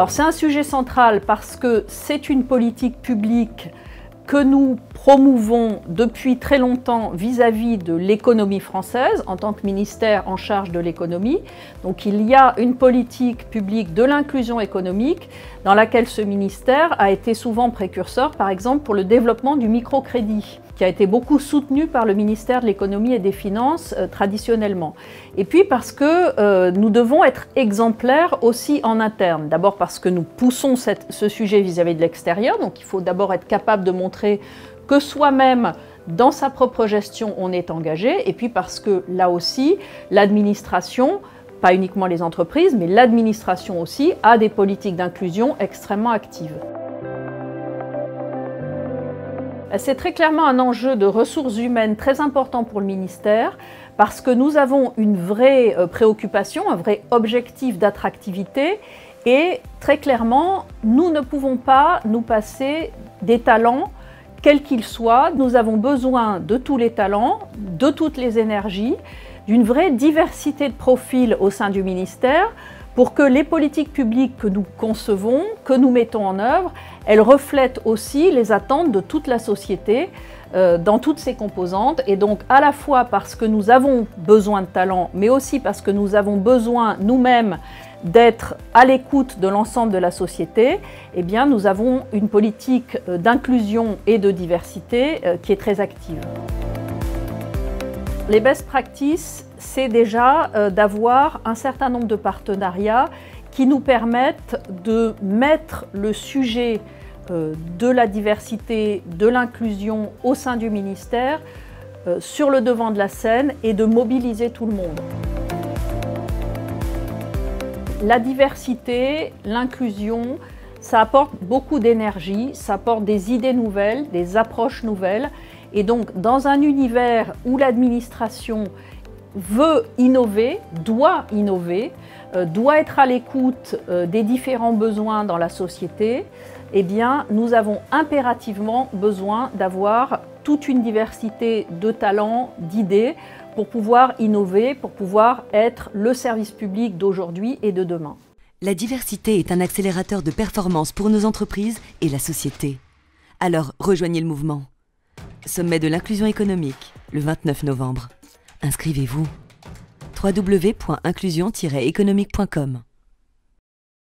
Alors c'est un sujet central parce que c'est une politique publique que nous promouvons depuis très longtemps vis-à-vis de l'économie française en tant que ministère en charge de l'économie. Donc il y a une politique publique de l'inclusion économique dans laquelle ce ministère a été souvent précurseur, par exemple pour le développement du microcrédit, qui a été beaucoup soutenu par le ministère de l'économie et des finances traditionnellement. Et puis parce que nous devons être exemplaires aussi en interne. D'abord parce que nous poussons ce sujet vis-à-vis de l'extérieur, donc il faut d'abord être capable de montrer que soi-même, dans sa propre gestion, on est engagé, et puis parce que là aussi, l'administration, pas uniquement les entreprises, mais l'administration aussi, a des politiques d'inclusion extrêmement actives. C'est très clairement un enjeu de ressources humaines très important pour le ministère parce que nous avons une vraie préoccupation, un vrai objectif d'attractivité et très clairement, nous ne pouvons pas nous passer des talents quels qu'ils soient. Nous avons besoin de tous les talents, de toutes les énergies, d'une vraie diversité de profils au sein du ministère pour que les politiques publiques que nous concevons, que nous mettons en œuvre, elles reflètent aussi les attentes de toute la société dans toutes ses composantes. Et donc à la fois parce que nous avons besoin de talents, mais aussi parce que nous avons besoin nous-mêmes d'être à l'écoute de l'ensemble de la société, eh bien nous avons une politique d'inclusion et de diversité qui est très active. Les best practices, c'est déjà d'avoir un certain nombre de partenariats qui nous permettent de mettre le sujet de la diversité, de l'inclusion au sein du ministère sur le devant de la scène et de mobiliser tout le monde. La diversité, l'inclusion, ça apporte beaucoup d'énergie, ça apporte des idées nouvelles, des approches nouvelles. Et donc, dans un univers où l'administration veut innover, doit être à l'écoute des différents besoins dans la société, eh bien, nous avons impérativement besoin d'avoir toute une diversité de talents, d'idées, pour pouvoir innover, pour pouvoir être le service public d'aujourd'hui et de demain. La diversité est un accélérateur de performance pour nos entreprises et la société. Alors, rejoignez le mouvement. Sommet de l'inclusion économique, le 29 novembre. Inscrivez-vous. www.inclusion-économique.com